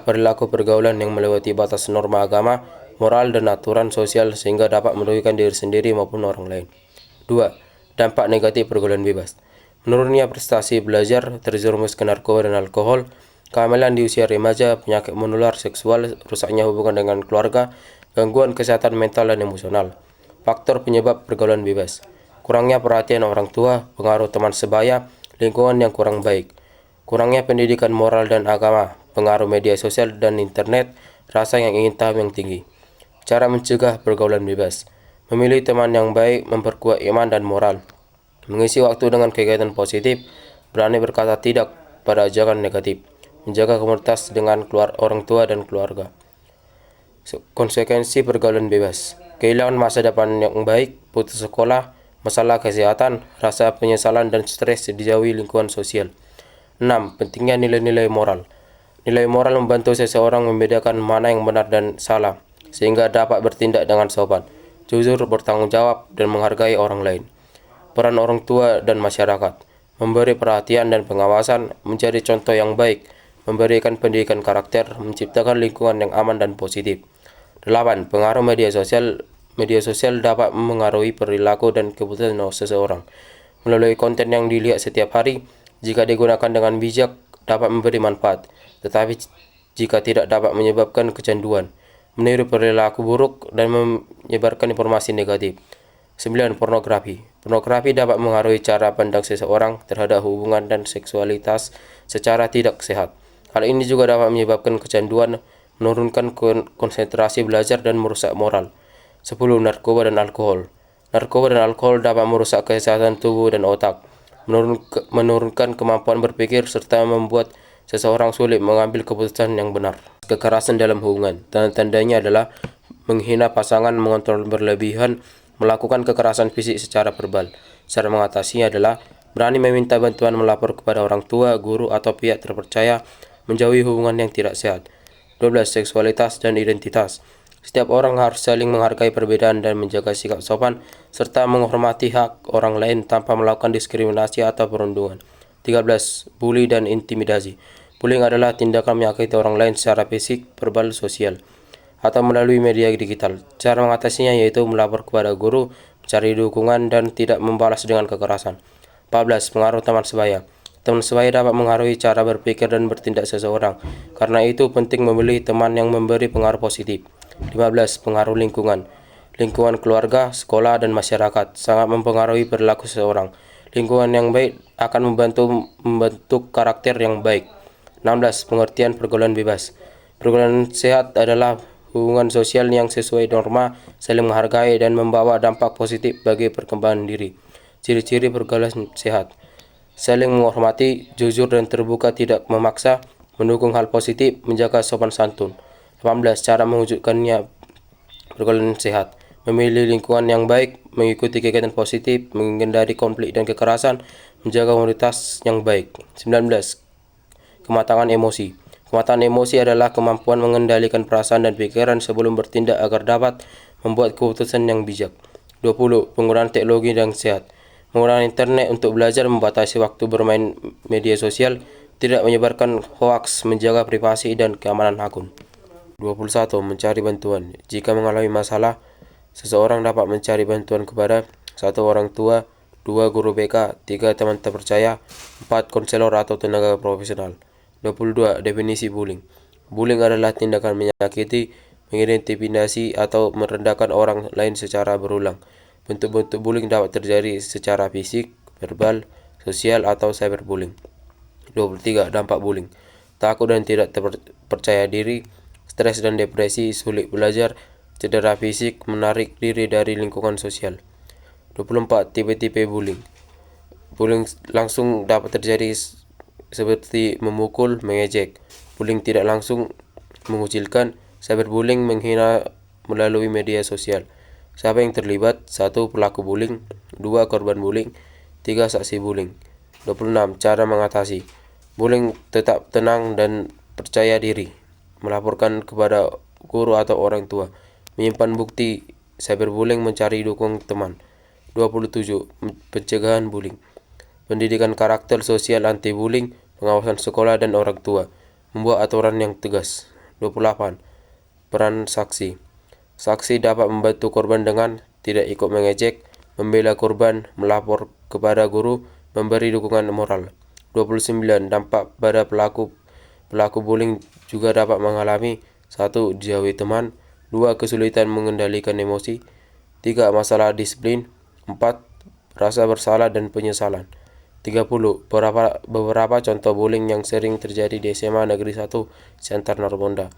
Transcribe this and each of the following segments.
perilaku pergaulan yang melewati batas norma agama, moral, dan aturan sosial sehingga dapat merugikan diri sendiri maupun orang lain. 2. Dampak negatif pergaulan bebas. Menurunnya prestasi belajar, terjerumus ke narkoba dan alkohol, kehamilan di usia remaja, penyakit menular seksual, rusaknya hubungan dengan keluarga, gangguan kesehatan mental dan emosional. Faktor penyebab pergaulan bebas. Kurangnya perhatian orang tua, pengaruh teman sebaya, lingkungan yang kurang baik. Kurangnya pendidikan moral dan agama, pengaruh media sosial dan internet, rasa yang ingin tahu yang tinggi. Cara mencegah pergaulan bebas. Memilih teman yang baik, memperkuat iman dan moral. Mengisi waktu dengan kegiatan positif, berani berkata tidak pada ajakan negatif. Menjaga komunitas dengan orang tua dan keluarga. Konsekuensi pergaulan bebas. Kehilangan masa depan yang baik, putus sekolah, masalah kesehatan, rasa penyesalan dan stres dijauhi lingkungan sosial. 6. Pentingnya nilai-nilai moral. Nilai moral membantu seseorang membedakan mana yang benar dan salah, sehingga dapat bertindak dengan sopan, jujur, bertanggung jawab, dan menghargai orang lain. Peran orang tua dan masyarakat. Memberi perhatian dan pengawasan, menjadi contoh yang baik, memberikan pendidikan karakter, menciptakan lingkungan yang aman dan positif. 8. Pengaruh media sosial. Media sosial dapat mengaruhi perilaku dan keputusan seseorang. Melalui konten yang dilihat setiap hari, jika digunakan dengan bijak, dapat memberi manfaat. Tetapi jika tidak, dapat menyebabkan kecanduan, meniru perilaku buruk, dan menyebarkan informasi negatif. 9. Pornografi. Pornografi dapat mengaruhi cara pandang seseorang terhadap hubungan dan seksualitas secara tidak sehat. Hal ini juga dapat menyebabkan kecanduan, menurunkan konsentrasi belajar, dan merusak moral. 10. Narkoba dan alkohol. Narkoba dan alkohol dapat merusak kesehatan tubuh dan otak, menurunkan kemampuan berpikir, serta membuat seseorang sulit mengambil keputusan yang benar. Kekerasan dalam hubungan. Tanda-tandanya adalah menghina pasangan, mengontrol berlebihan, melakukan kekerasan fisik secara verbal. Cara mengatasinya adalah berani meminta bantuan, melapor kepada orang tua, guru, atau pihak terpercaya, menjauhi hubungan yang tidak sehat. 12. Seksualitas dan identitas. Setiap orang harus saling menghargai perbedaan dan menjaga sikap sopan, serta menghormati hak orang lain tanpa melakukan diskriminasi atau perundungan. 13. Bully dan intimidasi. Bullying adalah tindakan menyakiti orang lain secara fisik, verbal, sosial, atau melalui media digital. Cara mengatasinya yaitu melapor kepada guru, mencari dukungan, dan tidak membalas dengan kekerasan. 14. Pengaruh teman sebaya. Teman sebaya dapat mengaruhi cara berpikir dan bertindak seseorang. Karena itu penting memilih teman yang memberi pengaruh positif. 15. Pengaruh lingkungan. Lingkungan keluarga, sekolah, dan masyarakat sangat mempengaruhi perilaku seseorang. Lingkungan yang baik akan membentuk karakter yang baik. 16. Pengertian pergaulan bebas. Pergaulan sehat adalah hubungan sosial yang sesuai norma, saling menghargai, dan membawa dampak positif bagi perkembangan diri. Ciri-ciri pergaulan sehat. Saling menghormati, jujur dan terbuka, tidak memaksa, mendukung hal positif, menjaga sopan santun. 18. Cara mewujudkannya pergaulan sehat. Memilih lingkungan yang baik, mengikuti kegiatan positif, menghindari konflik dan kekerasan, menjaga komunitas yang baik. 19. Kematangan emosi. Kematangan emosi adalah kemampuan mengendalikan perasaan dan pikiran sebelum bertindak agar dapat membuat keputusan yang bijak. 20. Penggunaan teknologi yang sehat. Menggunakan internet untuk belajar, membatasi waktu bermain media sosial, tidak menyebarkan hoaks, menjaga privasi dan keamanan akun. 21. Mencari bantuan. Jika mengalami masalah, seseorang dapat mencari bantuan kepada 1. Orang tua, 2. Guru BK, 3. Teman terpercaya, 4. Konselor atau tenaga profesional. 22. Definisi bullying. Bullying adalah tindakan menyakiti, mengintimidasi, atau merendahkan orang lain secara berulang. Bentuk-bentuk bullying dapat terjadi secara fisik, verbal, sosial, atau cyberbullying. 23. Dampak bullying. Takut dan tidak percaya diri, stres dan depresi, sulit belajar, cedera fisik, menarik diri dari lingkungan sosial. 24. Tipe-tipe bullying. Bullying langsung dapat terjadi seperti memukul, mengejek. Bullying tidak langsung, mengucilkan. Cyberbullying, menghina melalui media sosial. Siapa yang terlibat? 1. Pelaku bullying, 2. Korban bullying, 3. Saksi bullying. 26. Cara mengatasi bullying. Tetap tenang dan percaya diri. Melaporkan kepada guru atau orang tua. Menyimpan bukti cyberbullying, mencari dukung teman. 27. Pencegahan bullying. Pendidikan karakter sosial anti bullying, pengawasan sekolah dan orang tua. Membuat aturan yang tegas. 28. Peran saksi. Saksi dapat membantu korban dengan tidak ikut mengejek, membela korban, melapor kepada guru, memberi dukungan moral. 29. Dampak pada pelaku bullying juga dapat mengalami 1. Dijauhi teman, 2. Kesulitan mengendalikan emosi, 3. Masalah disiplin, 4. Rasa bersalah dan penyesalan. 30. Beberapa contoh bullying yang sering terjadi di SMA Negeri 1 Siantar Margonda.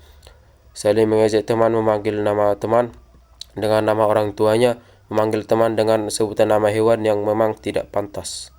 Saling mengejek teman, memanggil nama teman dengan nama orang tuanya, memanggil teman dengan sebutan nama hewan yang memang tidak pantas.